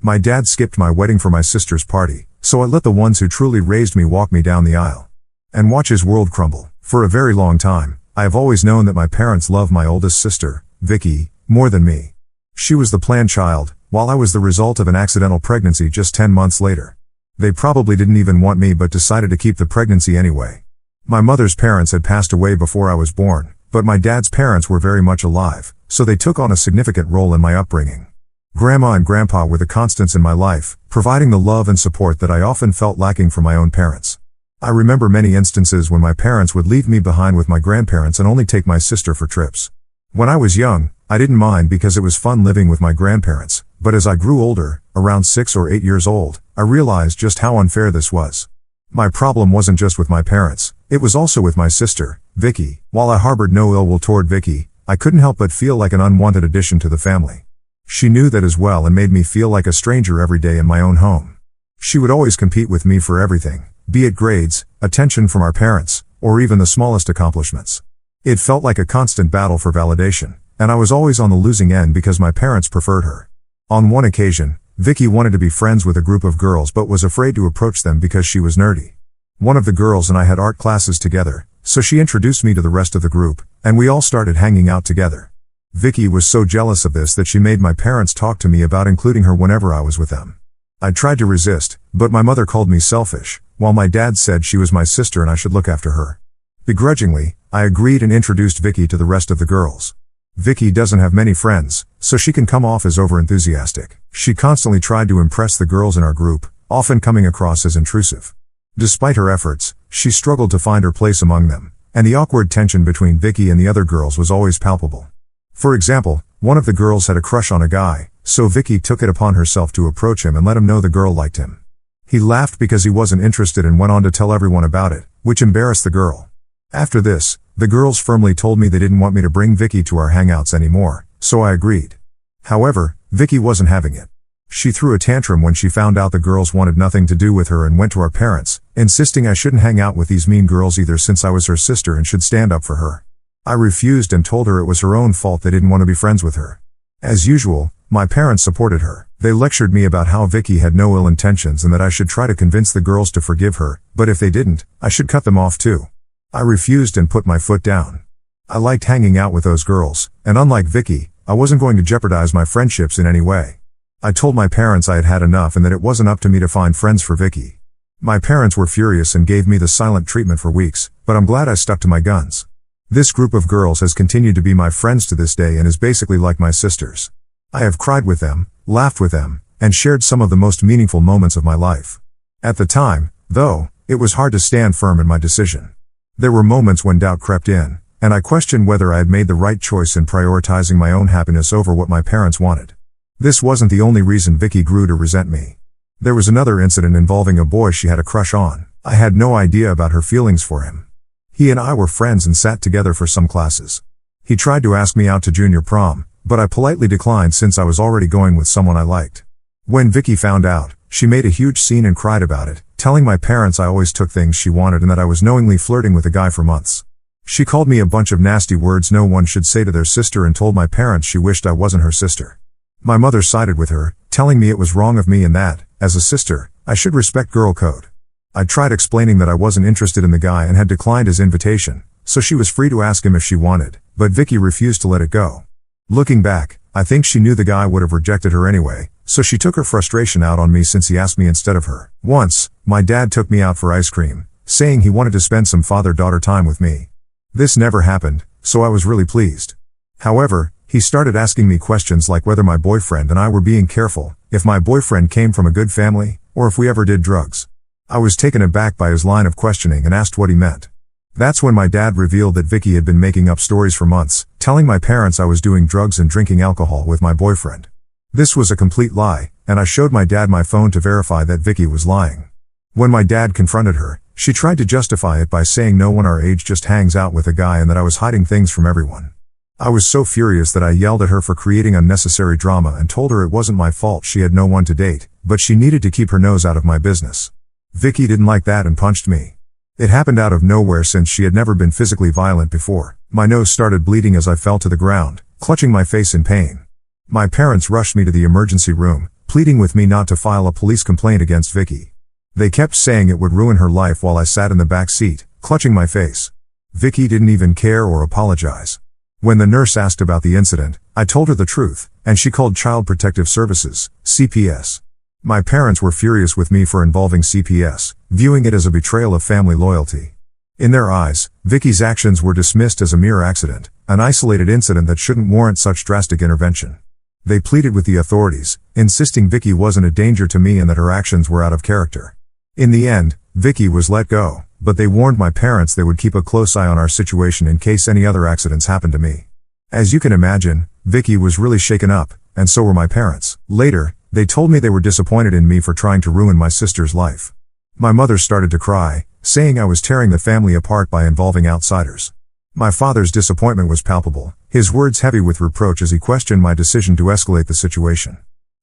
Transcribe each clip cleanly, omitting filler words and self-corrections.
My dad skipped my wedding for my sister's party, so I let the ones who truly raised me walk me down the aisle and watch his world crumble. For a very long time, I have always known that my parents loved my oldest sister, Vicky, more than me. She was the planned child, while I was the result of an accidental pregnancy just 10 months later. They probably didn't even want me but decided to keep the pregnancy anyway. My mother's parents had passed away before I was born, but my dad's parents were very much alive, so they took on a significant role in my upbringing. Grandma and Grandpa were the constants in my life, providing the love and support that I often felt lacking from my own parents. I remember many instances when my parents would leave me behind with my grandparents and only take my sister for trips. When I was young, I didn't mind because it was fun living with my grandparents, but as I grew older, around 6 or 8 years old, I realized just how unfair this was. My problem wasn't just with my parents, it was also with my sister, Vicky. While I harbored no ill will toward Vicky, I couldn't help but feel like an unwanted addition to the family. She knew that as well and made me feel like a stranger every day in my own home. She would always compete with me for everything, be it grades, attention from our parents, or even the smallest accomplishments. It felt like a constant battle for validation, and I was always on the losing end because my parents preferred her. On one occasion, Vicky wanted to be friends with a group of girls but was afraid to approach them because she was nerdy. One of the girls and I had art classes together, so she introduced me to the rest of the group, and we all started hanging out together. Vicky was so jealous of this that she made my parents talk to me about including her whenever I was with them. I tried to resist, but my mother called me selfish, while my dad said she was my sister and I should look after her. Begrudgingly, I agreed and introduced Vicky to the rest of the girls. Vicky doesn't have many friends, so she can come off as overenthusiastic. She constantly tried to impress the girls in our group, often coming across as intrusive. Despite her efforts, she struggled to find her place among them, and the awkward tension between Vicky and the other girls was always palpable. For example, one of the girls had a crush on a guy, so Vicky took it upon herself to approach him and let him know the girl liked him. He laughed because he wasn't interested and went on to tell everyone about it, which embarrassed the girl. After this, the girls firmly told me they didn't want me to bring Vicky to our hangouts anymore, so I agreed. However, Vicky wasn't having it. She threw a tantrum when she found out the girls wanted nothing to do with her and went to our parents, insisting I shouldn't hang out with these mean girls either since I was her sister and should stand up for her. I refused and told her it was her own fault they didn't want to be friends with her. As usual, my parents supported her. They lectured me about how Vicky had no ill intentions and that I should try to convince the girls to forgive her, but if they didn't, I should cut them off too. I refused and put my foot down. I liked hanging out with those girls, and unlike Vicky, I wasn't going to jeopardize my friendships in any way. I told my parents I had had enough and that it wasn't up to me to find friends for Vicky. My parents were furious and gave me the silent treatment for weeks, but I'm glad I stuck to my guns. This group of girls has continued to be my friends to this day and is basically like my sisters. I have cried with them, laughed with them, and shared some of the most meaningful moments of my life. At the time, though, it was hard to stand firm in my decision. There were moments when doubt crept in, and I questioned whether I had made the right choice in prioritizing my own happiness over what my parents wanted. This wasn't the only reason Vicky grew to resent me. There was another incident involving a boy she had a crush on. I had no idea about her feelings for him. He and I were friends and sat together for some classes. He tried to ask me out to junior prom, but I politely declined since I was already going with someone I liked. When Vicky found out, she made a huge scene and cried about it, telling my parents I always took things she wanted and that I was knowingly flirting with a guy for months. She called me a bunch of nasty words no one should say to their sister and told my parents she wished I wasn't her sister. My mother sided with her, telling me it was wrong of me and that, as a sister, I should respect girl code. I tried explaining that I wasn't interested in the guy and had declined his invitation, so she was free to ask him if she wanted, but Vicky refused to let it go. Looking back, I think she knew the guy would have rejected her anyway, so she took her frustration out on me since he asked me instead of her. Once, my dad took me out for ice cream, saying he wanted to spend some father-daughter time with me. This never happened, so I was really pleased. However, he started asking me questions like whether my boyfriend and I were being careful, if my boyfriend came from a good family, or if we ever did drugs. I was taken aback by his line of questioning and asked what he meant. That's when my dad revealed that Vicky had been making up stories for months, telling my parents I was doing drugs and drinking alcohol with my boyfriend. This was a complete lie, and I showed my dad my phone to verify that Vicky was lying. When my dad confronted her, she tried to justify it by saying no one our age just hangs out with a guy and that I was hiding things from everyone. I was so furious that I yelled at her for creating unnecessary drama and told her it wasn't my fault she had no one to date, but she needed to keep her nose out of my business. Vicky didn't like that and punched me. It happened out of nowhere since she had never been physically violent before. My nose started bleeding as I fell to the ground, clutching my face in pain. My parents rushed me to the emergency room, pleading with me not to file a police complaint against Vicky. They kept saying it would ruin her life while I sat in the back seat, clutching my face. Vicky didn't even care or apologize. When the nurse asked about the incident, I told her the truth, and she called Child Protective Services, CPS. My parents were furious with me for involving CPS, viewing it as a betrayal of family loyalty. In their eyes, Vicky's actions were dismissed as a mere accident, an isolated incident that shouldn't warrant such drastic intervention. They pleaded with the authorities, insisting Vicky wasn't a danger to me and that her actions were out of character. In the end, Vicky was let go, but they warned my parents they would keep a close eye on our situation in case any other accidents happened to me. As you can imagine, Vicky was really shaken up, and so were my parents. Later, they told me they were disappointed in me for trying to ruin my sister's life. My mother started to cry, saying I was tearing the family apart by involving outsiders. My father's disappointment was palpable, his words heavy with reproach as he questioned my decision to escalate the situation.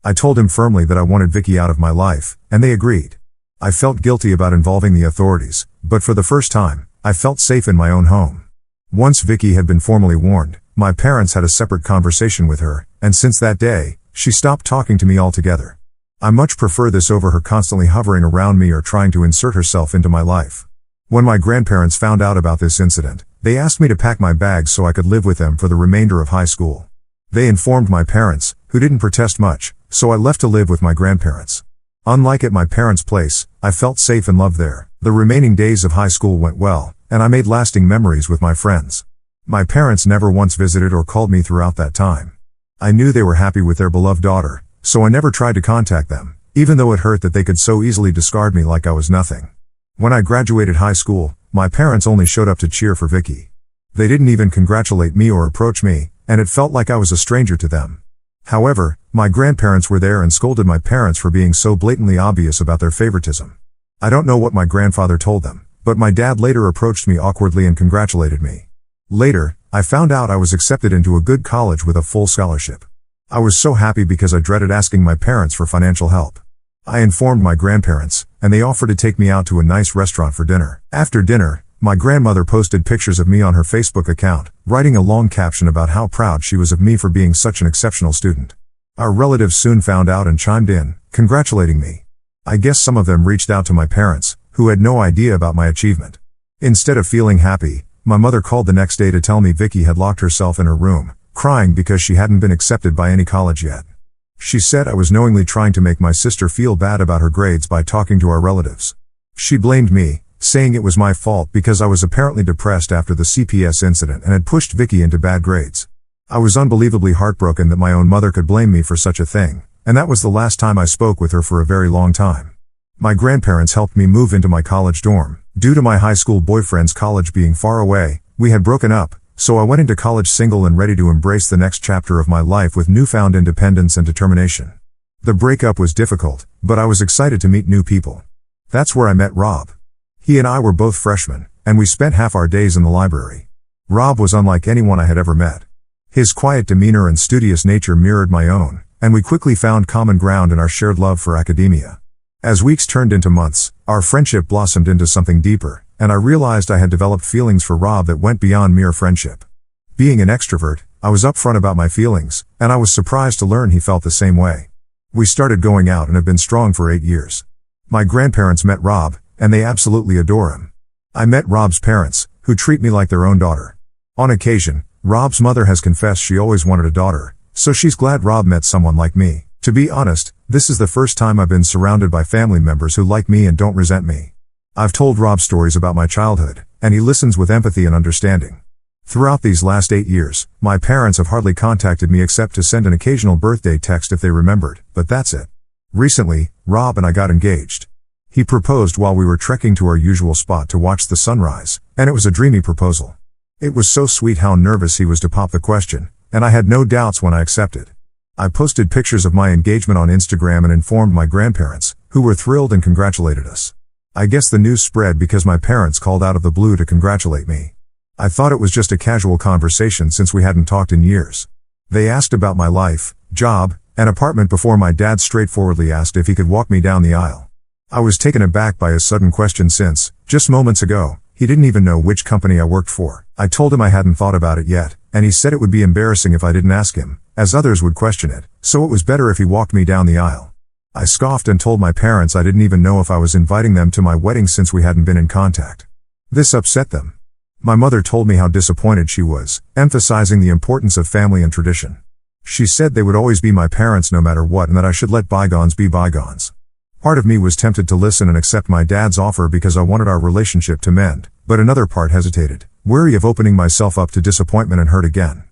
I told him firmly that I wanted Vicky out of my life, and they agreed. I felt guilty about involving the authorities, but for the first time, I felt safe in my own home. Once Vicky had been formally warned, my parents had a separate conversation with her, and since that day, she stopped talking to me altogether. I much prefer this over her constantly hovering around me or trying to insert herself into my life. When my grandparents found out about this incident, they asked me to pack my bags so I could live with them for the remainder of high school. They informed my parents, who didn't protest much, so I left to live with my grandparents. Unlike at my parents' place, I felt safe and loved there. The remaining days of high school went well, and I made lasting memories with my friends. My parents never once visited or called me throughout that time. I knew they were happy with their beloved daughter, so I never tried to contact them, even though it hurt that they could so easily discard me like I was nothing. When I graduated high school, my parents only showed up to cheer for Vicky. They didn't even congratulate me or approach me, and it felt like I was a stranger to them. However, my grandparents were there and scolded my parents for being so blatantly obvious about their favoritism. I don't know what my grandfather told them, but my dad later approached me awkwardly and congratulated me. Later, I found out I was accepted into a good college with a full scholarship. I was so happy because I dreaded asking my parents for financial help. I informed my grandparents, and they offered to take me out to a nice restaurant for dinner. After dinner, my grandmother posted pictures of me on her Facebook account, writing a long caption about how proud she was of me for being such an exceptional student. Our relatives soon found out and chimed in, congratulating me. I guess some of them reached out to my parents, who had no idea about my achievement. Instead of feeling happy, my mother called the next day to tell me Vicky had locked herself in her room, crying because she hadn't been accepted by any college yet. She said I was knowingly trying to make my sister feel bad about her grades by talking to our relatives. She blamed me, saying it was my fault because I was apparently depressed after the CPS incident and had pushed Vicky into bad grades. I was unbelievably heartbroken that my own mother could blame me for such a thing, and that was the last time I spoke with her for a very long time. My grandparents helped me move into my college dorm. Due to my high school boyfriend's college being far away, we had broken up, so I went into college single and ready to embrace the next chapter of my life with newfound independence and determination. The breakup was difficult, but I was excited to meet new people. That's where I met Rob. He and I were both freshmen, and we spent half our days in the library. Rob was unlike anyone I had ever met. His quiet demeanor and studious nature mirrored my own, and we quickly found common ground in our shared love for academia. As weeks turned into months, our friendship blossomed into something deeper, and I realized I had developed feelings for Rob that went beyond mere friendship. Being an extrovert, I was upfront about my feelings, and I was surprised to learn he felt the same way. We started going out and have been strong for 8 years. My grandparents met Rob, and they absolutely adore him. I met Rob's parents, who treat me like their own daughter. On occasion, Rob's mother has confessed she always wanted a daughter, so she's glad Rob met someone like me. To be honest, this is the first time I've been surrounded by family members who like me and don't resent me. I've told Rob stories about my childhood, and he listens with empathy and understanding. Throughout these last 8 years, my parents have hardly contacted me except to send an occasional birthday text if they remembered, but that's it. Recently, Rob and I got engaged. He proposed while we were trekking to our usual spot to watch the sunrise, and it was a dreamy proposal. It was so sweet how nervous he was to pop the question, and I had no doubts when I accepted. I posted pictures of my engagement on Instagram and informed my grandparents, who were thrilled and congratulated us. I guess the news spread because my parents called out of the blue to congratulate me. I thought it was just a casual conversation since we hadn't talked in years. They asked about my life, job, and apartment before my dad straightforwardly asked if he could walk me down the aisle. I was taken aback by his sudden question since, just moments ago, he didn't even know which company I worked for. I told him I hadn't thought about it yet, and he said it would be embarrassing if I didn't ask him, as others would question it, so it was better if he walked me down the aisle. I scoffed and told my parents I didn't even know if I was inviting them to my wedding since we hadn't been in contact. This upset them. My mother told me how disappointed she was, emphasizing the importance of family and tradition. She said they would always be my parents no matter what and that I should let bygones be bygones. Part of me was tempted to listen and accept my dad's offer because I wanted our relationship to mend, but another part hesitated, wary of opening myself up to disappointment and hurt again.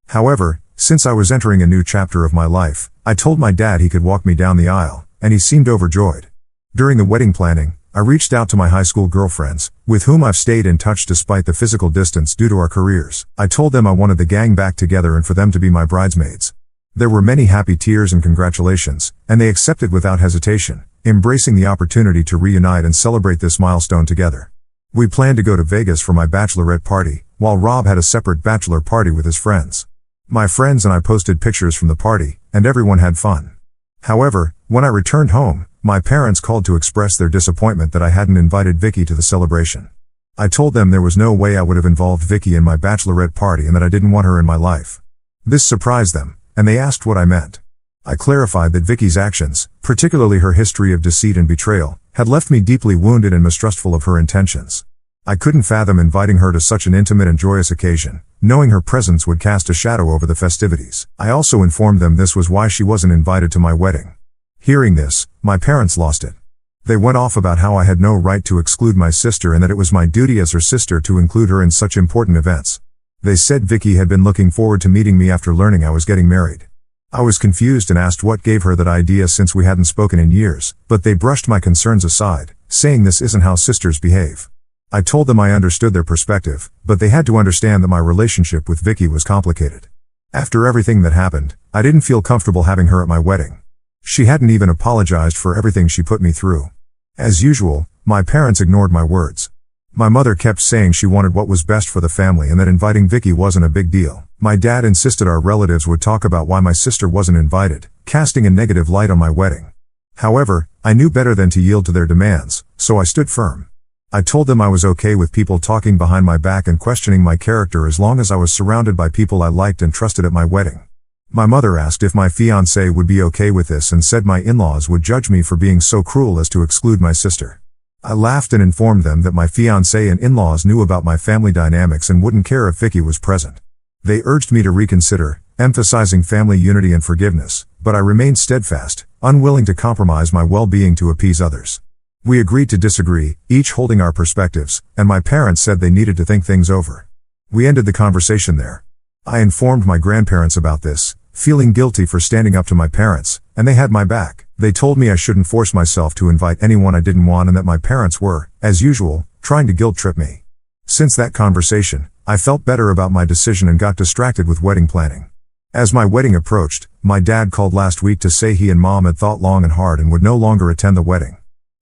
However, since I was entering a new chapter of my life, I told my dad he could walk me down the aisle, and he seemed overjoyed. During the wedding planning, I reached out to my high school girlfriends, with whom I've stayed in touch despite the physical distance due to our careers. I told them I wanted the gang back together and for them to be my bridesmaids. There were many happy tears and congratulations, and they accepted without hesitation, embracing the opportunity to reunite and celebrate this milestone together. We planned to go to Vegas for my bachelorette party, while Rob had a separate bachelor party with his friends. My friends and I posted pictures from the party, and everyone had fun. However, when I returned home, my parents called to express their disappointment that I hadn't invited Vicky to the celebration. I told them there was no way I would have involved Vicky in my bachelorette party and that I didn't want her in my life. This surprised them, and they asked what I meant. I clarified that Vicky's actions, particularly her history of deceit and betrayal, had left me deeply wounded and mistrustful of her intentions. I couldn't fathom inviting her to such an intimate and joyous occasion, knowing her presence would cast a shadow over the festivities. I also informed them this was why she wasn't invited to my wedding. Hearing this, my parents lost it. They went off about how I had no right to exclude my sister and that it was my duty as her sister to include her in such important events. They said Vicky had been looking forward to meeting me after learning I was getting married. I was confused and asked what gave her that idea since we hadn't spoken in years, but they brushed my concerns aside, saying this isn't how sisters behave. I told them I understood their perspective, but they had to understand that my relationship with Vicky was complicated. After everything that happened, I didn't feel comfortable having her at my wedding. She hadn't even apologized for everything she put me through. As usual, my parents ignored my words. My mother kept saying she wanted what was best for the family and that inviting Vicky wasn't a big deal. My dad insisted our relatives would talk about why my sister wasn't invited, casting a negative light on my wedding. However, I knew better than to yield to their demands, so I stood firm. I told them I was okay with people talking behind my back and questioning my character as long as I was surrounded by people I liked and trusted at my wedding. My mother asked if my fiancé would be okay with this and said my in-laws would judge me for being so cruel as to exclude my sister. I laughed and informed them that my fiancé and in-laws knew about my family dynamics and wouldn't care if Vicky was present. They urged me to reconsider, emphasizing family unity and forgiveness, but I remained steadfast, unwilling to compromise my well-being to appease others. We agreed to disagree, each holding our perspectives, and my parents said they needed to think things over. We ended the conversation there. I informed my grandparents about this, feeling guilty for standing up to my parents, and they had my back. They told me I shouldn't force myself to invite anyone I didn't want and that my parents were, as usual, trying to guilt-trip me. Since that conversation, I felt better about my decision and got distracted with wedding planning. As my wedding approached, my dad called last week to say he and mom had thought long and hard and would no longer attend the wedding.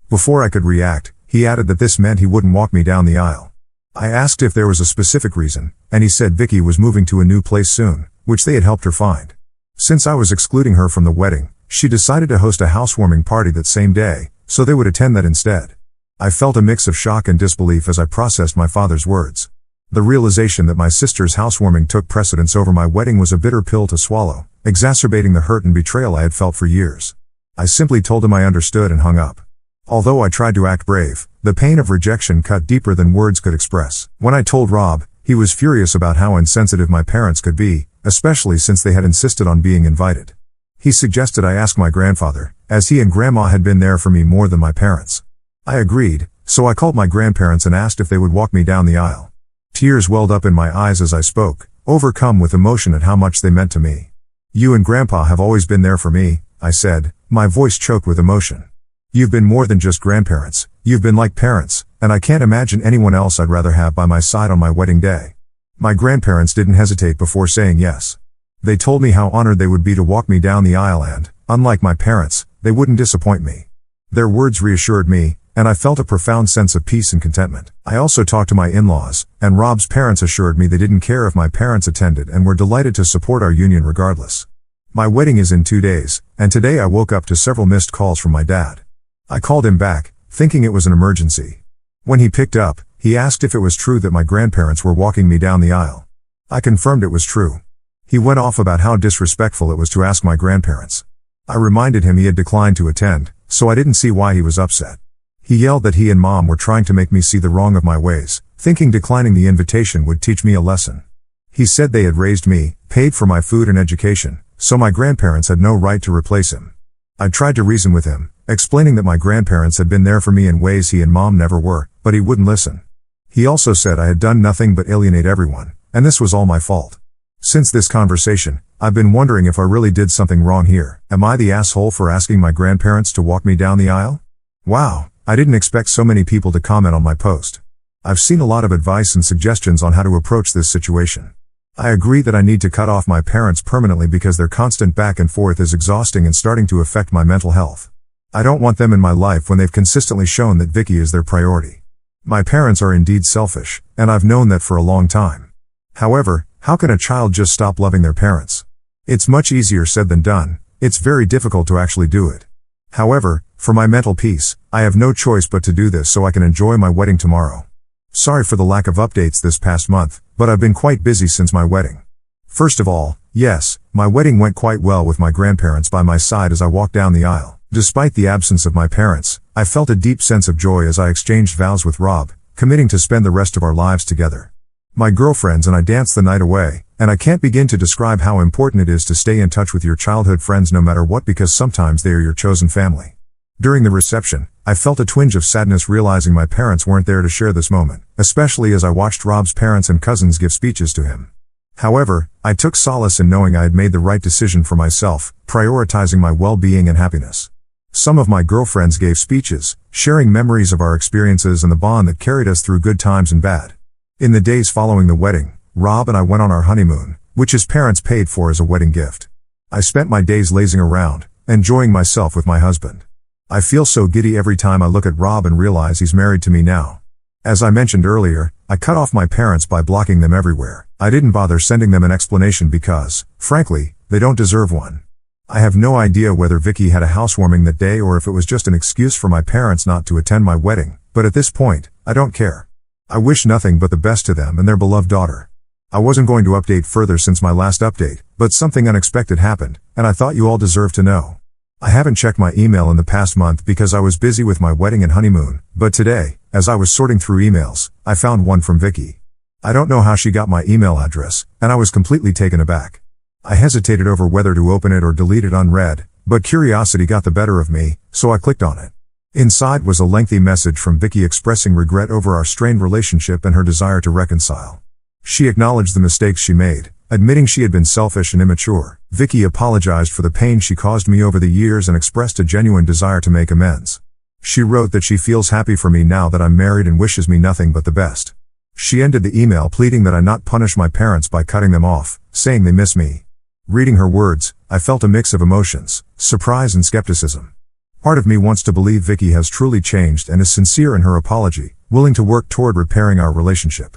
Before I could react, he added that this meant he wouldn't walk me down the aisle. I asked if there was a specific reason, and he said Vicky was moving to a new place soon, which they had helped her find. Since I was excluding her from the wedding, she decided to host a housewarming party that same day, so they would attend that instead. I felt a mix of shock and disbelief as I processed my father's words. The realization that my sister's housewarming took precedence over my wedding was a bitter pill to swallow, exacerbating the hurt and betrayal I had felt for years. I simply told him I understood and hung up. Although I tried to act brave, the pain of rejection cut deeper than words could express. When I told Rob, he was furious about how insensitive my parents could be, especially since they had insisted on being invited. He suggested I ask my grandfather, as he and grandma had been there for me more than my parents. I agreed, so I called my grandparents and asked if they would walk me down the aisle. Tears welled up in my eyes as I spoke, overcome with emotion at how much they meant to me. You and Grandpa have always been there for me, I said, my voice choked with emotion. You've been more than just grandparents, you've been like parents, and I can't imagine anyone else I'd rather have by my side on my wedding day. My grandparents didn't hesitate before saying yes. They told me how honored they would be to walk me down the aisle and, unlike my parents, they wouldn't disappoint me. Their words reassured me, and I felt a profound sense of peace and contentment. I also talked to my in-laws, and Rob's parents assured me they didn't care if my parents attended and were delighted to support our union regardless. My wedding is in 2 days, and today I woke up to several missed calls from my dad. I called him back, thinking it was an emergency. When he picked up, he asked if it was true that my grandparents were walking me down the aisle. I confirmed it was true. He went off about how disrespectful it was to ask my grandparents. I reminded him he had declined to attend, so I didn't see why he was upset. He yelled that he and Mom were trying to make me see the wrong of my ways, thinking declining the invitation would teach me a lesson. He said they had raised me, paid for my food and education, so my grandparents had no right to replace him. I tried to reason with him, explaining that my grandparents had been there for me in ways he and Mom never were, but he wouldn't listen. He also said I had done nothing but alienate everyone, and this was all my fault. Since this conversation, I've been wondering if I really did something wrong here. Am I the asshole for asking my grandparents to walk me down the aisle? Wow, I didn't expect so many people to comment on my post. I've seen a lot of advice and suggestions on how to approach this situation. I agree that I need to cut off my parents permanently because their constant back and forth is exhausting and starting to affect my mental health. I don't want them in my life when they've consistently shown that Vicky is their priority. My parents are indeed selfish, and I've known that for a long time. However, how can a child just stop loving their parents? It's much easier said than done. It's very difficult to actually do it. However, for my mental peace, I have no choice but to do this so I can enjoy my wedding tomorrow. Sorry for the lack of updates this past month, but I've been quite busy since my wedding. First of all, yes, my wedding went quite well with my grandparents by my side as I walked down the aisle. Despite the absence of my parents, I felt a deep sense of joy as I exchanged vows with Rob, committing to spend the rest of our lives together. My girlfriends and I danced the night away, and I can't begin to describe how important it is to stay in touch with your childhood friends no matter what, because sometimes they are your chosen family. During the reception, I felt a twinge of sadness realizing my parents weren't there to share this moment, especially as I watched Rob's parents and cousins give speeches to him. However, I took solace in knowing I had made the right decision for myself, prioritizing my well-being and happiness. Some of my girlfriends gave speeches, sharing memories of our experiences and the bond that carried us through good times and bad. In the days following the wedding, Rob and I went on our honeymoon, which his parents paid for as a wedding gift. I spent my days lazing around, enjoying myself with my husband. I feel so giddy every time I look at Rob and realize he's married to me now. As I mentioned earlier, I cut off my parents by blocking them everywhere. I didn't bother sending them an explanation because, frankly, they don't deserve one. I have no idea whether Vicky had a housewarming that day or if it was just an excuse for my parents not to attend my wedding, but at this point, I don't care. I wish nothing but the best to them and their beloved daughter. I wasn't going to update further since my last update, but something unexpected happened, and I thought you all deserved to know. I haven't checked my email in the past month because I was busy with my wedding and honeymoon, but today, as I was sorting through emails, I found one from Vicky. I don't know how she got my email address, and I was completely taken aback. I hesitated over whether to open it or delete it unread, but curiosity got the better of me, so I clicked on it. Inside was a lengthy message from Vicky expressing regret over our strained relationship and her desire to reconcile. She acknowledged the mistakes she made, admitting she had been selfish and immature. Vicky apologized for the pain she caused me over the years and expressed a genuine desire to make amends. She wrote that she feels happy for me now that I'm married and wishes me nothing but the best. She ended the email pleading that I not punish my parents by cutting them off, saying they miss me. Reading her words, I felt a mix of emotions, surprise and skepticism. Part of me wants to believe Vicky has truly changed and is sincere in her apology, willing to work toward repairing our relationship.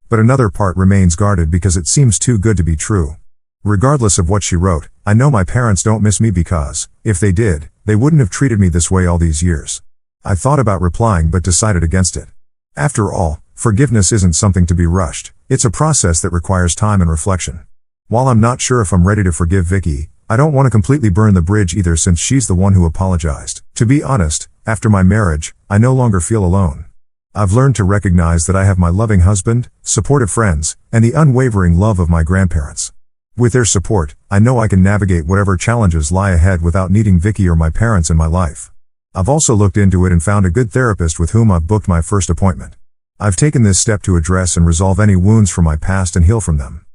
But another part remains guarded because it seems too good to be true. Regardless of what she wrote, I know my parents don't miss me because, if they did, they wouldn't have treated me this way all these years. I thought about replying but decided against it. After all, forgiveness isn't something to be rushed, it's a process that requires time and reflection. While I'm not sure if I'm ready to forgive Vicky, I don't want to completely burn the bridge either since she's the one who apologized. To be honest, after my marriage, I no longer feel alone. I've learned to recognize that I have my loving husband, supportive friends, and the unwavering love of my grandparents. With their support, I know I can navigate whatever challenges lie ahead without needing Vicky or my parents in my life. I've also looked into it and found a good therapist with whom I've booked my first appointment. I've taken this step to address and resolve any wounds from my past and heal from them.